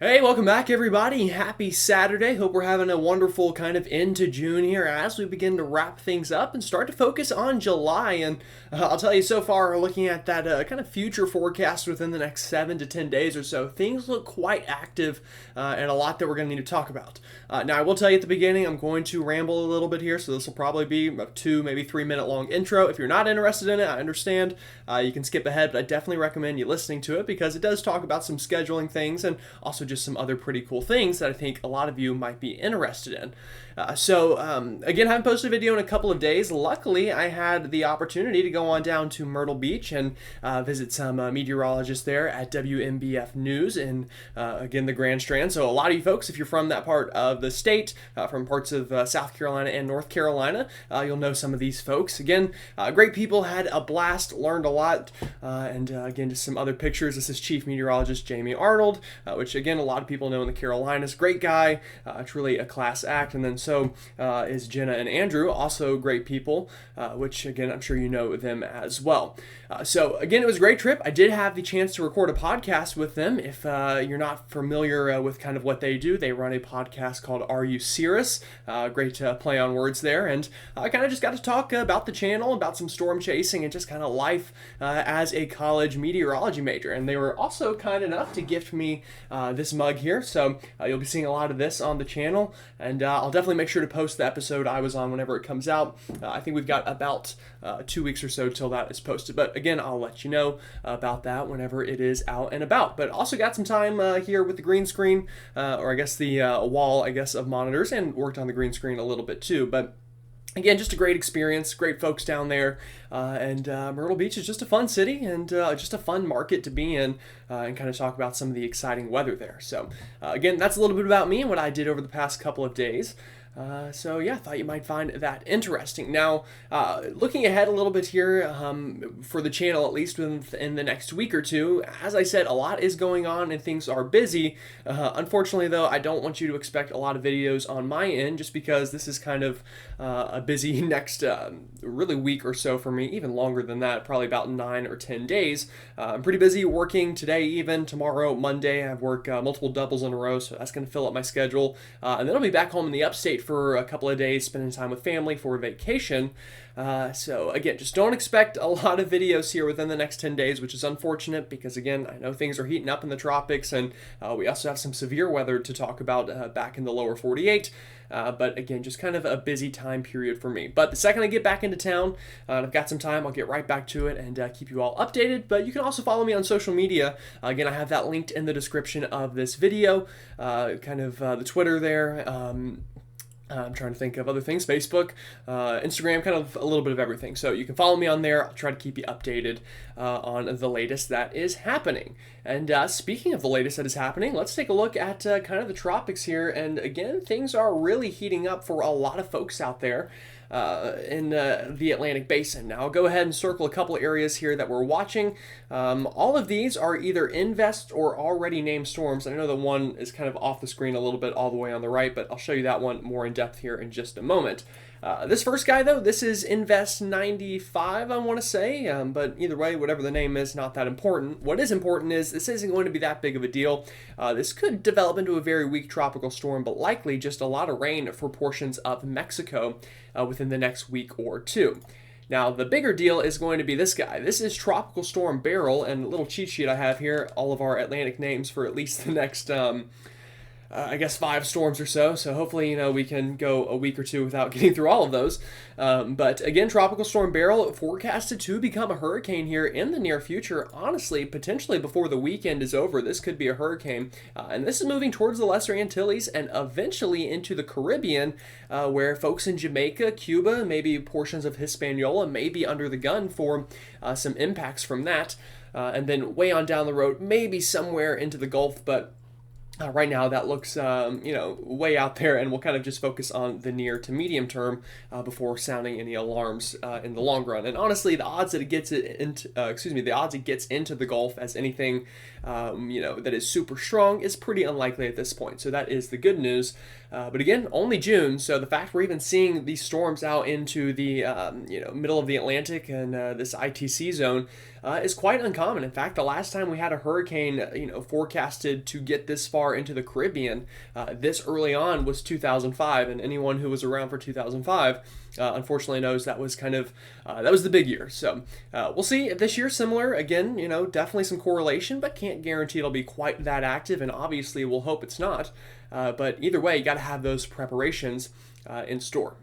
Hey, welcome back everybody. Happy Saturday. Hope we're having a wonderful kind of end to June here as we begin to wrap things up and start to focus on July. And I'll tell you, so far, looking at that kind of future forecast within the next 7 to 10 days or so, things look quite active and a lot that we're going to need to talk about. Now, I will tell you at the beginning, I'm going to ramble a little bit here, so this will probably be a 2, maybe 3 minute long intro. If you're not interested in it, I understand. You can skip ahead, but I definitely recommend you listening to it because it does talk about some scheduling things and also just some other pretty cool things that I think a lot of you might be interested in. Again, I haven't posted a video in a couple of days. Luckily, I had the opportunity to go on down to Myrtle Beach and visit some meteorologists there at WMBF News in, again, the Grand Strand. So a lot of you folks, if you're from that part of the state, from parts of South Carolina and North Carolina, you'll know some of these folks. Again, great people, had a blast, learned a lot, and again, just some other pictures. This is Chief Meteorologist Jamie Arnold, which again, a lot of people know in the Carolinas. Great guy, truly a class act. And then so is Jenna and Andrew, also great people, which again, I'm sure you know them as well. So again, it was a great trip. I did have the chance to record a podcast with them. If you're not familiar with kind of what they do, they run a podcast called Are You Serious? Great play on words there. And I kind of just got to talk about the channel, about some storm chasing and just kind of life as a college meteorology major. And they were also kind enough to gift me this mug here. So you'll be seeing a lot of this on the channel. And I'll definitely make sure to post the episode I was on whenever it comes out. I think we've got about 2 weeks or so till that is posted. But again, I'll let you know about that whenever it is out and about. But also got some time here with the green screen, or I guess the wall, of monitors, and worked on the green screen a little bit too. But again, just a great experience, great folks down there, and Myrtle Beach is just a fun city and just a fun market to be in, and kind of talk about some of the exciting weather there. So again, that's a little bit about me and what I did over the past couple of days. So yeah, I thought you might find that interesting. Now, looking ahead a little bit here, for the channel, at least in the next week or two, as I said, a lot is going on and things are busy. Unfortunately though, I don't want you to expect a lot of videos on my end just because this is kind of a busy next really week or so for me, even longer than that, probably about 9 or 10 days. I'm pretty busy working today, even tomorrow, Monday. I have work multiple doubles in a row, so that's going to fill up my schedule. And then I'll be back home in the upstate for a couple of days, spending time with family for vacation. So again, just don't expect a lot of videos here within the next 10 days, which is unfortunate because again, I know things are heating up in the tropics and we also have some severe weather to talk about back in the lower 48. But again, just kind of a busy time period for me. But the second I get back into town, and I've got some time, I'll get right back to it and keep you all updated. But you can also follow me on social media. Again, I have that linked in the description of this video, the Twitter there. I'm trying to think of other things, Facebook, Instagram, kind of a little bit of everything. So you can follow me on there. I'll try to keep you updated on the latest that is happening. And speaking of the latest that is happening, let's take a look at kind of the tropics here. And again, things are really heating up for a lot of folks out there in the Atlantic Basin. Now, I'll go ahead and circle a couple of areas here that we're watching. All of these are either invest or already named storms. I know the one is kind of off the screen a little bit all the way on the right, but I'll show you that one more in depth here in just a moment. This first guy, though, this is Invest 95, I want to say, but either way, whatever the name is, not that important. What is important is this isn't going to be that big of a deal. This could develop into a very weak tropical storm, but likely just a lot of rain for portions of Mexico within the next week or two. Now, the bigger deal is going to be this guy. This is Tropical Storm Berryl, and a little cheat sheet I have here, all of our Atlantic names for at least the next 5 storms or so. So hopefully, we can go a week or two without getting through all of those. But again, Tropical Storm Berryl forecasted to become a hurricane here in the near future. Honestly, potentially before the weekend is over, this could be a hurricane. And this is moving towards the Lesser Antilles and eventually into the Caribbean, where folks in Jamaica, Cuba, maybe portions of Hispaniola may be under the gun for some impacts from that. And then way on down the road, maybe somewhere into the Gulf, but right now, that looks, way out there, and we'll kind of just focus on the near to medium term before sounding any alarms in the long run. And honestly, the odds that it gets into the Gulf as anything that is super strong is pretty unlikely at this point. So that is the good news. But again, only June, so the fact we're even seeing these storms out into the middle of the Atlantic and this ITC zone is quite uncommon. In fact, the last time we had a hurricane forecasted to get this far into the Caribbean this early on was 2005, and anyone who was around for 2005 unfortunately knows that was that was the big year. So we'll see if this year's similar. Again, definitely some correlation, but can't guarantee it'll be quite that active, and obviously we'll hope it's not. But either way, you got to have those preparations in store.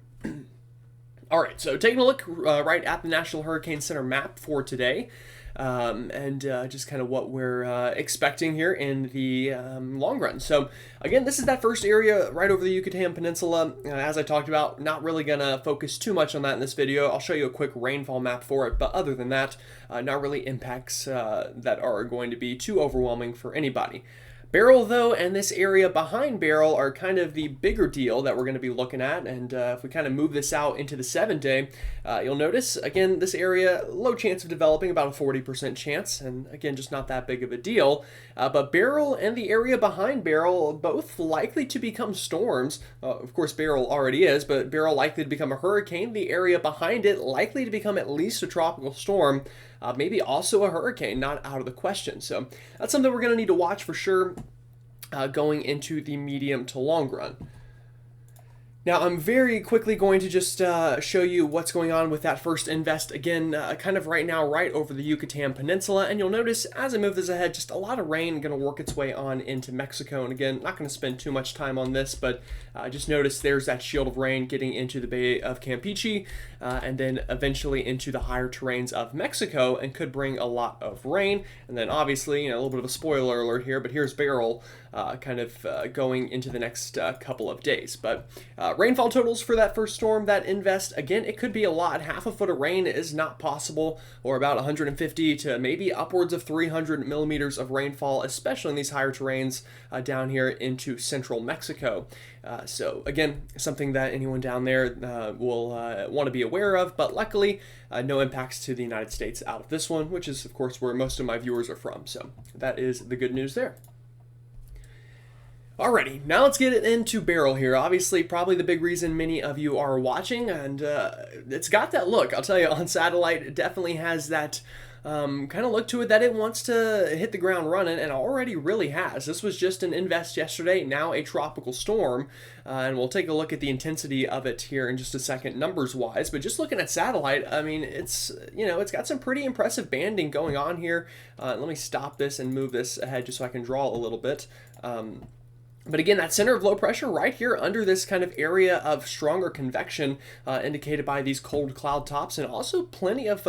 All right, so taking a look right at the National Hurricane Center map for today, and just kind of what we're expecting here in the long run. So again, this is that first area right over the Yucatan Peninsula. As I talked about, not really going to focus too much on that in this video. I'll show you a quick rainfall map for it, but other than that, not really impacts that are going to be too overwhelming for anybody. Berryl, though, and this area behind Berryl are kind of the bigger deal that we're going to be looking at. And if we kind of move this out into the 7-day, you'll notice, again, this area, low chance of developing, about a 40% chance. And again, just not that big of a deal. But Berryl and the area behind Berryl, both likely to become storms. Of course, Berryl already is, but Berryl likely to become a hurricane. The area behind it likely to become at least a tropical storm. Maybe also a hurricane, not out of the question. So that's something we're going to need to watch for sure going into the medium to long run. Now, I'm very quickly going to just show you what's going on with that first invest, again, kind of right now, right over the Yucatan Peninsula. And you'll notice as I move this ahead, just a lot of rain going to work its way on into Mexico. And again, not going to spend too much time on this, but just notice there's that shield of rain getting into the Bay of Campeche, and then eventually into the higher terrains of Mexico, and could bring a lot of rain. And then obviously, a little bit of a spoiler alert here, but here's Berryl going into the next couple of days. But rainfall totals for that first storm, that invest, again, it could be a lot. Half a foot of rain is not possible, or about 150 to maybe upwards of 300 millimeters of rainfall, especially in these higher terrains down here into central Mexico. So again, something that anyone down there will want to be aware of, but luckily no impacts to the United States out of this one, which is of course where most of my viewers are from. So that is the good news there. Alrighty, now let's get into Berryl here. Obviously, probably the big reason many of you are watching, and it's got that look. I'll tell you, on satellite, it definitely has that kind of look to it that it wants to hit the ground running, and already really has. This was just an invest yesterday, now a tropical storm, and we'll take a look at the intensity of it here in just a second, numbers-wise. But just looking at satellite, I mean, it's got some pretty impressive banding going on here. Let me stop this and move this ahead just so I can draw a little bit. But again, that center of low pressure right here under this kind of area of stronger convection indicated by these cold cloud tops, and also plenty of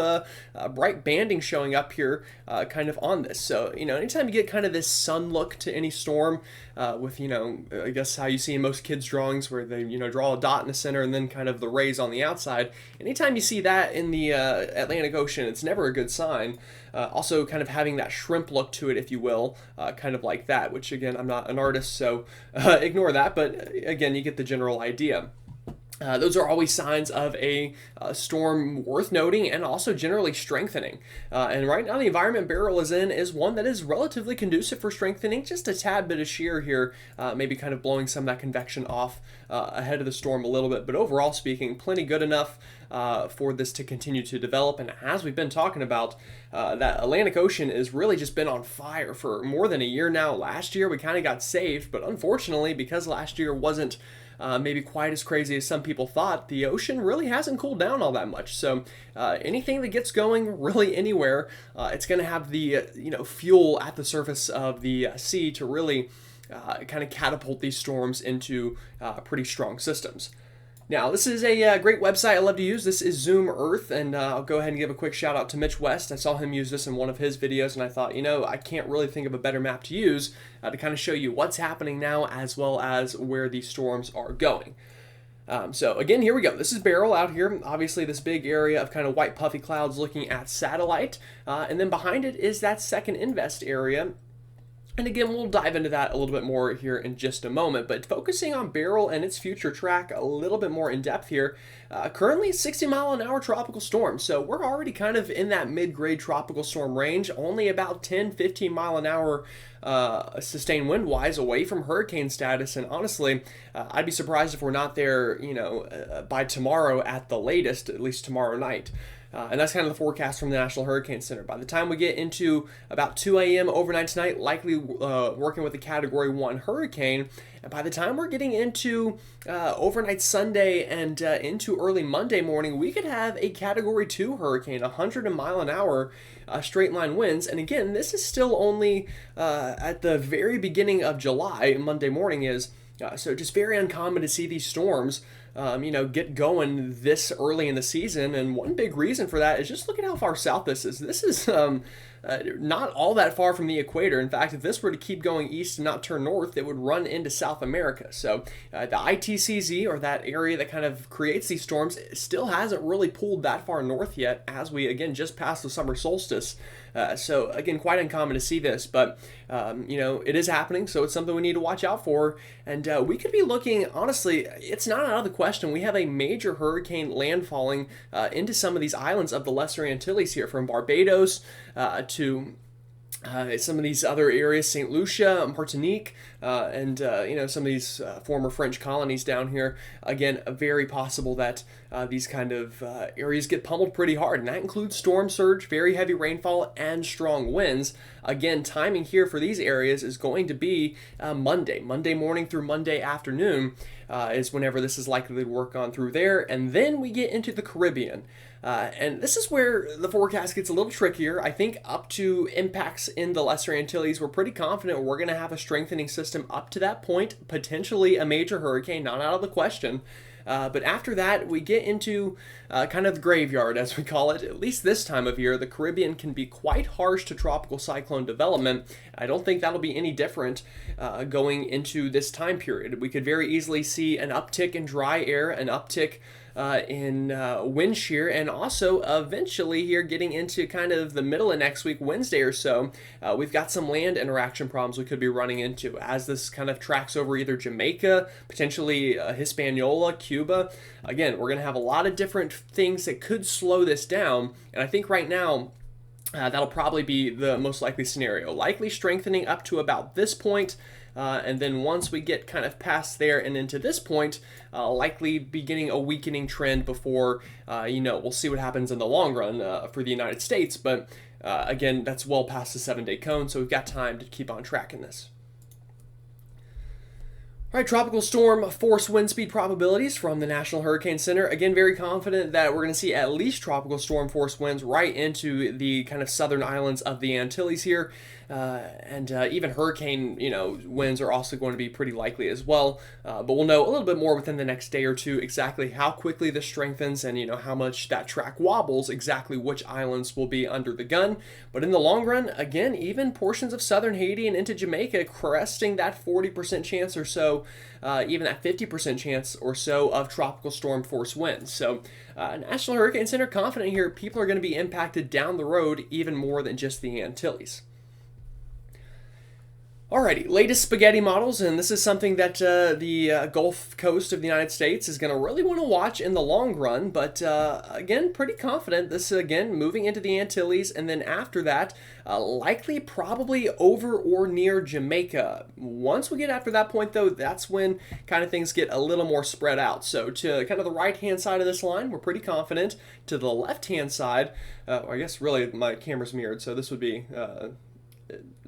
bright banding showing up here kind of on this. So, anytime you get kind of this sun look to any storm with, I guess how you see in most kids' drawings where they, draw a dot in the center and then kind of the rays on the outside. Anytime you see that in the Atlantic Ocean, it's never a good sign. Also kind of having that shrimp look to it, if you will, kind of like that, which again, I'm not an artist, so ignore that, but again, you get the general idea. Those are always signs of a storm worth noting, and also generally strengthening. And right now the environment Berryl is in is one that is relatively conducive for strengthening. Just a tad bit of shear here, maybe kind of blowing some of that convection off ahead of the storm a little bit. But overall speaking, plenty good enough for this to continue to develop. And as we've been talking about, that Atlantic Ocean has really just been on fire for more than a year now. Last year we kind of got saved, but unfortunately, because last year wasn't maybe quite as crazy as some people thought, the ocean really hasn't cooled down all that much. So anything that gets going really anywhere, it's going to have the fuel at the surface of the sea to really kind of catapult these storms into pretty strong systems. Now, this is a great website I love to use. This is Zoom Earth, and I'll go ahead and give a quick shout out to Mitch West. I saw him use this in one of his videos, and I thought, I can't really think of a better map to use to kind of show you what's happening now, as well as where these storms are going. So again, here we go. This is Berryl out here. Obviously, this big area of kind of white puffy clouds looking at satellite, and then behind it is that second invest area. And again, we'll dive into that a little bit more here in just a moment, but focusing on Berryl and its future track a little bit more in depth here. Currently 60-mile-an-hour tropical storm, so we're already kind of in that mid-grade tropical storm range, only about 10-15 mile an hour sustained wind-wise away from hurricane status. And honestly, I'd be surprised if we're not there, by tomorrow at the latest, at least tomorrow night. And that's kind of the forecast from the National Hurricane Center. By the time we get into about 2 a.m. overnight tonight, likely working with a Category 1 hurricane. And by the time we're getting into overnight Sunday and into early Monday morning, we could have a Category 2 hurricane, 100 mile an hour straight line winds. And again, this is still only at the very beginning of July. Monday morning is. So just very uncommon to see these storms get going this early in the season. And one big reason for that is just look at how far south this is. This is not all that far from the equator. In fact, if this were to keep going east and not turn north, it would run into South America. So the ITCZ, or that area that kind of creates these storms, still hasn't really pulled that far north yet, as we, again, just passed the summer solstice. So again, quite uncommon to see this, but it is happening, so it's something we need to watch out for. And we could be looking, honestly, it's not out of the question. We have a major hurricane landfalling into some of these islands of the Lesser Antilles here, from Barbados to some of these other areas, St. Lucia, Martinique, and some of these former French colonies down here. Again, very possible that these kind of areas get pummeled pretty hard, and that includes storm surge, very heavy rainfall, and strong winds. Again, timing here for these areas is going to be Monday morning through Monday afternoon is whenever this is likely to work on through there, and then we get into the Caribbean. And this is where the forecast gets a little trickier. I think up to impacts in the Lesser Antilles, we're pretty confident we're going to have a strengthening system up to that point, potentially a major hurricane, not out of the question. But after that, we get into kind of the graveyard, as we call it. At least this time of year, the Caribbean can be quite harsh to tropical cyclone development. I don't think that'll be any different going into this time period. We could very easily see an uptick in dry air, an uptick in wind shear, and also eventually here getting into kind of the middle of next week, Wednesday or so, we've got some land interaction problems we could be running into as this kind of tracks over either Jamaica, potentially Hispaniola, Cuba. Again, we're going to have a lot of different things that could slow this down, and I think right now that'll probably be the most likely scenario, likely strengthening up to about this point. And then once we get kind of past there and into this point, likely beginning a weakening trend before, we'll see what happens in the long run for the United States. But again, that's well past the 7-day cone, so we've got time to keep on tracking this. All right, tropical storm force wind speed probabilities from the National Hurricane Center. Again, very confident that we're going to see at least tropical storm force winds right into the kind of southern islands of the Antilles here. And even hurricane, winds are also going to be pretty likely as well. But we'll know a little bit more within the next day or two exactly how quickly this strengthens and, how much that track wobbles, exactly which islands will be under the gun. But in the long run, again, even portions of southern Haiti and into Jamaica cresting that 40% chance or so, even that 50% chance or so of tropical storm force winds. So National Hurricane Center confident here people are going to be impacted down the road even more than just the Antilles. Alrighty, latest spaghetti models, and this is something that the Gulf Coast of the United States is going to really want to watch in the long run, but again, pretty confident this, again, moving into the Antilles, and then after that, likely probably over or near Jamaica. Once we get after that point, though, that's when kind of things get a little more spread out. So to kind of the right-hand side of this line, we're pretty confident. To the left-hand side, I guess really my camera's mirrored, so this would be...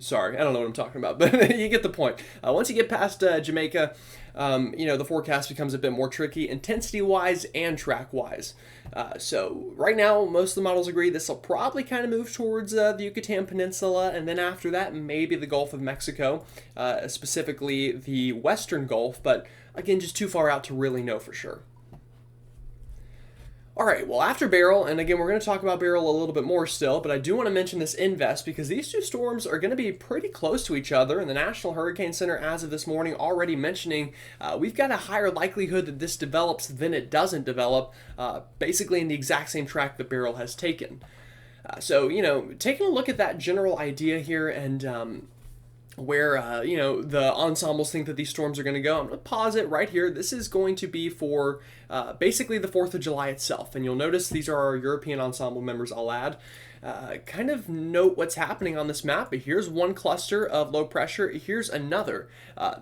Sorry, I don't know what I'm talking about, but you get the point. Once you get past Jamaica, the forecast becomes a bit more tricky, intensity-wise and track-wise. So right now, most of the models agree this will probably kind of move towards the Yucatan Peninsula, and then after that, maybe the Gulf of Mexico, specifically the Western Gulf, but again, just too far out to really know for sure. All right, well, after Berryl, and again, we're going to talk about Berryl a little bit more still, but I do want to mention this invest because these two storms are going to be pretty close to each other, and the National Hurricane Center, as of this morning, already mentioning we've got a higher likelihood that this develops than it doesn't develop, basically in the exact same track that Berryl has taken. So, taking a look at that general idea here and where the ensembles think that these storms are going to go. I'm going to pause it right here. This is going to be for basically the 4th of July itself, and you'll notice these are our European ensemble members. I'll add kind of note what's happening on this map. Here's one cluster of low pressure. Here's another.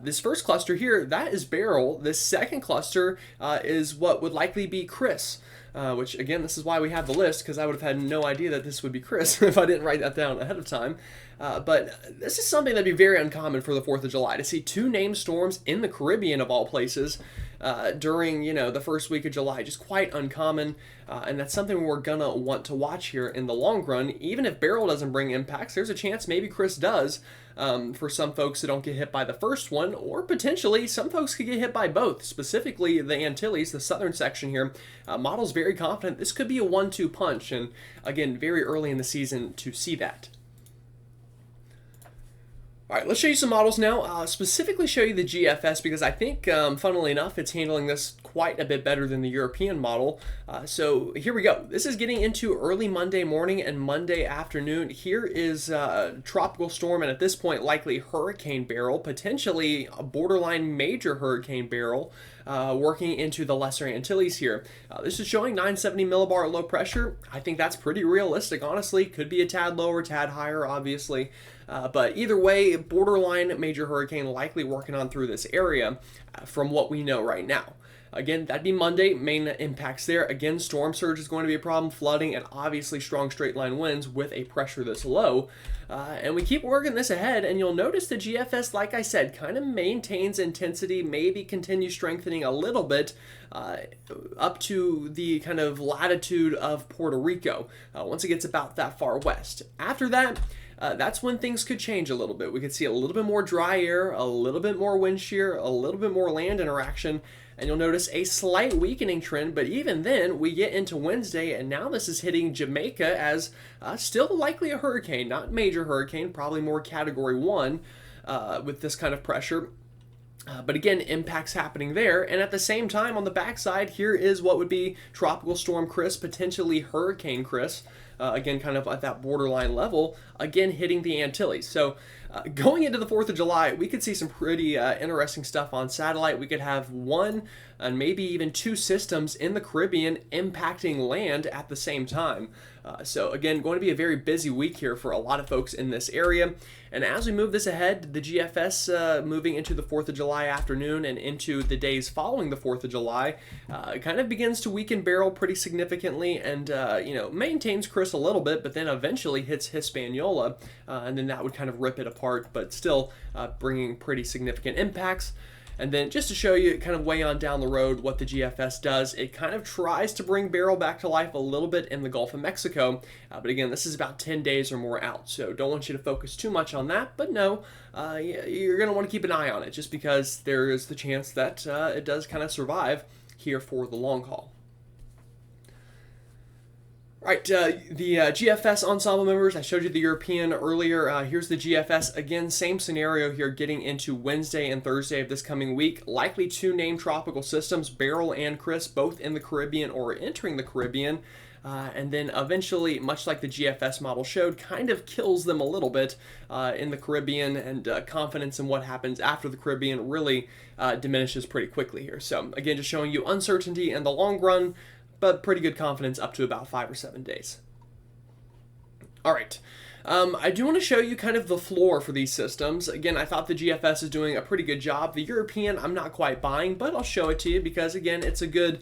This first cluster here, that is Berryl. This second cluster is what would likely be Chris. Which, again, this is why we have the list, because I would have had no idea that this would be Chris if I didn't write that down ahead of time. But this is something that'd be very uncommon for the 4th of July, to see 2 named storms in the Caribbean, of all places, during, the first week of July. Just quite uncommon, and that's something we're going to want to watch here in the long run. Even if Berryl doesn't bring impacts, there's a chance maybe Chris does. For some folks that don't get hit by the first one, or potentially some folks could get hit by both, specifically the Antilles, the southern section here. Model's very confident this could be a 1-2 punch, and again, very early in the season to see that. All right, let's show you some models now, specifically show you the GFS, because I think, funnily enough, it's handling this quite a bit better than the European model. So here we go. This is getting into early Monday morning and Monday afternoon. Here is tropical storm, and at this point, likely Hurricane Berryl, potentially a borderline major Hurricane Berryl, working into the Lesser Antilles here. This is showing 970 millibar low pressure. I think that's pretty realistic, honestly. Could be a tad lower, tad higher, obviously. But either way, borderline major hurricane likely working on through this area from what we know right now. Again, that'd be Monday, main impacts there. Again, storm surge is going to be a problem, flooding, and obviously strong straight line winds with a pressure this low. And we keep working this ahead, and you'll notice the GFS, like I said, kind of maintains intensity, maybe continues strengthening a little bit up to the kind of latitude of Puerto Rico once it gets about that far west. After that, that's when things could change a little bit. We could see a little bit more dry air, a little bit more wind shear, a little bit more land interaction, and you'll notice a slight weakening trend. But even then, we get into Wednesday, and now this is hitting Jamaica as still likely a hurricane, not major hurricane, probably more Category 1 with this kind of pressure. But again, impacts happening there. And at the same time, on the backside, here is what would be Tropical Storm Chris, potentially Hurricane Chris. Again, kind of at that borderline level, again hitting the Antilles. So going into the 4th of July, we could see some pretty interesting stuff on satellite. We could have 1 and maybe even 2 systems in the Caribbean impacting land at the same time. So again, going to be a very busy week here for a lot of folks in this area. And as we move this ahead, the GFS moving into the 4th of July afternoon and into the days following the 4th of July, kind of begins to weaken Berryl pretty significantly, and maintains Chris a little bit, but then eventually hits Hispaniola, and then that would kind of rip it apart, but still bringing pretty significant impacts. And then just to show you kind of way on down the road what the GFS does, it kind of tries to bring Berryl back to life a little bit in the Gulf of Mexico. But again, this is about 10 days or more out, so don't want you to focus too much on that. But no, you're going to want to keep an eye on it, just because there is the chance that it does kind of survive here for the long haul. All right, the GFS ensemble members, I showed you the European earlier. Here's the GFS. Again, same scenario here getting into Wednesday and Thursday of this coming week. Likely 2 named tropical systems, Berryl and Chris, both in the Caribbean or entering the Caribbean. And then eventually, much like the GFS model showed, kind of kills them a little bit in the Caribbean, and confidence in what happens after the Caribbean really diminishes pretty quickly here. So again, just showing you uncertainty in the long run, but pretty good confidence up to about 5 or 7 days. All right. I do want to show you kind of the floor for these systems. Again, I thought the GFS is doing a pretty good job. The European, I'm not quite buying, but I'll show it to you because, again, it's a good,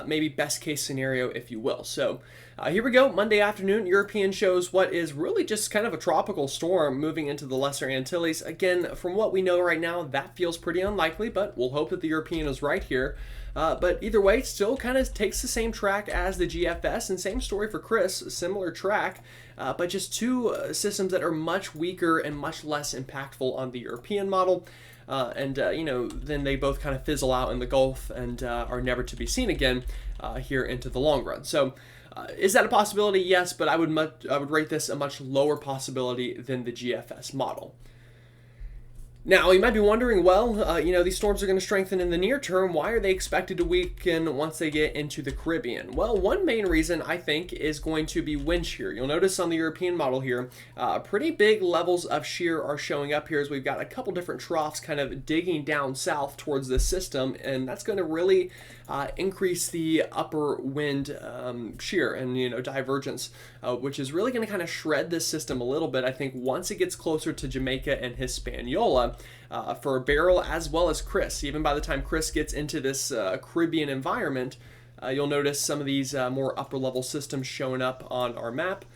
maybe best case scenario, if you will. So here we go. Monday afternoon, European shows what is really just kind of a tropical storm moving into the Lesser Antilles. Again, from what we know right now, that feels pretty unlikely, but we'll hope that the European is right here. But either way, still kind of takes the same track as the GFS, and same story for Chris, similar track, but just 2 systems that are much weaker and much less impactful on the European model. Then they both kind of fizzle out in the Gulf and are never to be seen again here into the long run. So is that a possibility? Yes, but I would rate this a much lower possibility than the GFS model. Now, you might be wondering, well, these storms are going to strengthen in the near term. Why are they expected to weaken once they get into the Caribbean? Well, one main reason, I think, is going to be wind shear. You'll notice on the European model here, pretty big levels of shear are showing up here as we've got a couple different troughs kind of digging down south towards this system, and that's going to really increase the upper wind shear and, divergence, which is really going to kind of shred this system a little bit, I think, once it gets closer to Jamaica and Hispaniola. For Berryl as well as Chris. Even by the time Chris gets into this Caribbean environment, you'll notice some of these more upper level systems showing up on our map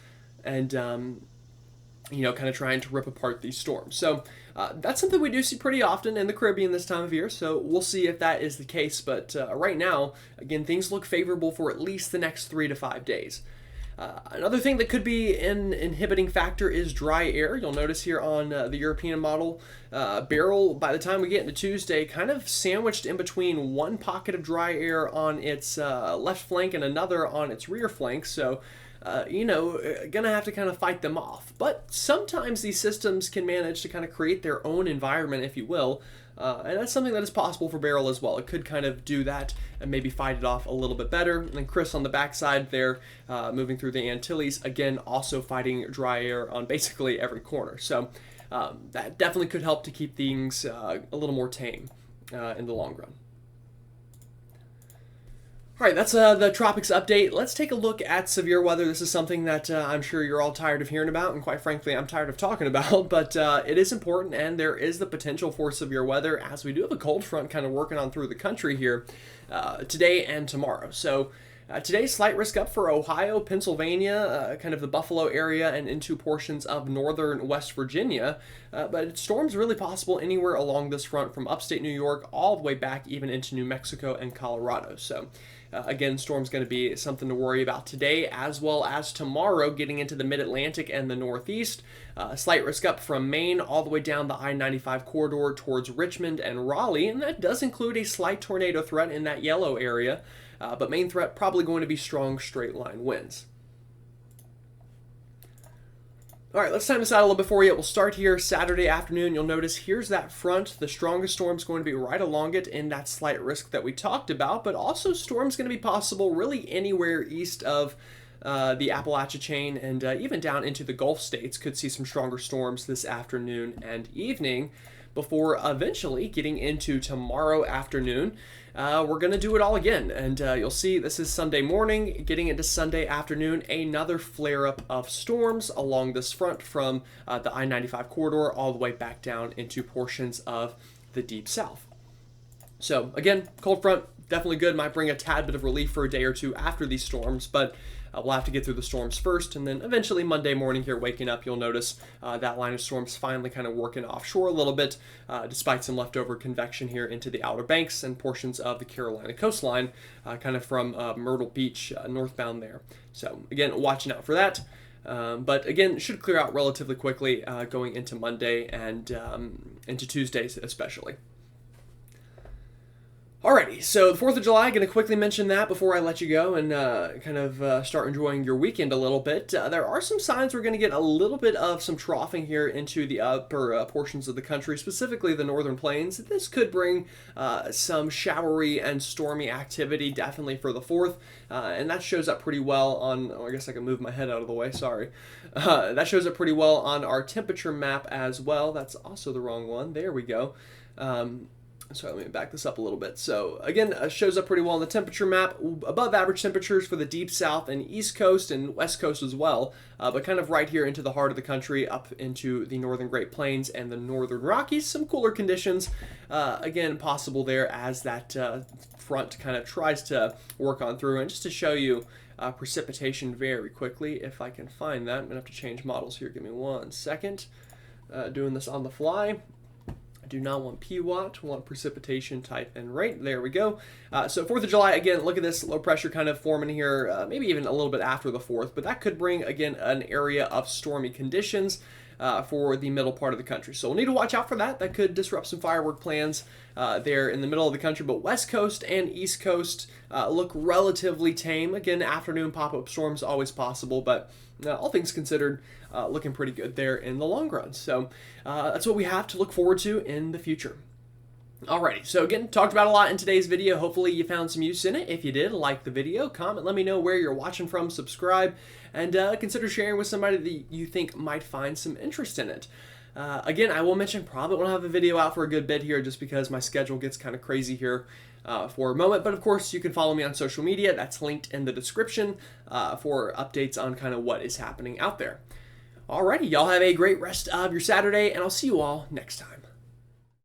and, kind of trying to rip apart these storms. So that's something we do see pretty often in the Caribbean this time of year, so we'll see if that is the case. But right now, again, things look favorable for at least the next 3 to 5 days. Another thing that could be an inhibiting factor is dry air. You'll notice here on the European model, Berryl, by the time we get into Tuesday, kind of sandwiched in between one pocket of dry air on its left flank and another on its rear flank. So, gonna have to kind of fight them off. But sometimes these systems can manage to kind of create their own environment, if you will. And that's something that is possible for Berryl as well. It could kind of do that and maybe fight it off a little bit better. And then Chris on the backside there, moving through the Antilles, again, also fighting dry air on basically every corner. So that definitely could help to keep things a little more tame in the long run. All right, that's the Tropics update. Let's take a look at severe weather. This is something that I'm sure you're all tired of hearing about, and quite frankly, I'm tired of talking about, but it is important, and there is the potential for severe weather as we do have a cold front kind of working on through the country here today and tomorrow. So today, slight risk up for Ohio, Pennsylvania, kind of the Buffalo area, and into portions of northern West Virginia. But storms really possible anywhere along this front from upstate New York all the way back even into New Mexico and Colorado. So again, storm's going to be something to worry about today as well as tomorrow, getting into the mid-Atlantic and the Northeast. Slight risk up from Maine all the way down the I-95 corridor towards Richmond and Raleigh, and that does include a slight tornado threat in that yellow area. But main threat probably going to be strong straight line winds. All right, let's time this out a little bit for you. We'll start here Saturday afternoon. You'll notice here's that front. The strongest storm's going to be right along it in that slight risk that we talked about, but also storms going to be possible really anywhere east of the Appalachia chain and even down into the Gulf states. Could see some stronger storms this afternoon and evening before eventually getting into tomorrow afternoon. We're going to do it all again, and you'll see this is Sunday morning, getting into Sunday afternoon, another flare-up of storms along this front from the I-95 corridor all the way back down into portions of the Deep South. So again, cold front, definitely good, might bring a tad bit of relief for a day or two after these storms, but we'll have to get through the storms first, and then eventually Monday morning here waking up, you'll notice that line of storms finally kind of working offshore a little bit, despite some leftover convection here into the Outer Banks and portions of the Carolina coastline, kind of from Myrtle Beach northbound there. So again, watching out for that. But again, should clear out relatively quickly going into Monday and into Tuesdays especially. Alrighty, so the 4th of July, going to quickly mention that before I let you go and kind of start enjoying your weekend a little bit. There are some signs we're going to get a little bit of some troughing here into the upper portions of the country, specifically the northern plains. This could bring some showery and stormy activity, definitely for the 4th, and that shows up pretty well on, I guess I can move my head out of the way, sorry. That shows up pretty well on our temperature map as well. That's also the wrong one. There we go. Sorry, let me back this up a little bit. So again, shows up pretty well on the temperature map. Above average temperatures for the Deep South and East Coast and West Coast as well, but kind of right here into the heart of the country, up into the northern Great Plains and the northern Rockies. Some cooler conditions, again, possible there as that front kind of tries to work on through. And just to show you precipitation very quickly, if I can find that. I'm going to have to change models here. Give me 1 second. Doing this on the fly. I do not want PWatt, want precipitation type and rate. There we go. So 4th of July, again, look at this low pressure kind of forming here, maybe even a little bit after the 4th, but that could bring, again, an area of stormy conditions. for the middle part of the country. So we'll need to watch out for that. That could disrupt some firework plans there in the middle of the country. But West Coast and East Coast look relatively tame. Again, afternoon pop-up storms always possible, but all things considered, looking pretty good there in the long run. So that's what we have to look forward to in the future. Alrighty, so again, talked about a lot in today's video. Hopefully you found some use in it. If you did, like the video, comment, let me know where you're watching from, subscribe, and consider sharing with somebody that you think might find some interest in it. Again, I will mention probably won't have a video out for a good bit here just because my schedule gets kind of crazy here for a moment. But of course, you can follow me on social media. That's linked in the description for updates on kind of what is happening out there. Alrighty, y'all have a great rest of your Saturday, and I'll see you all next time.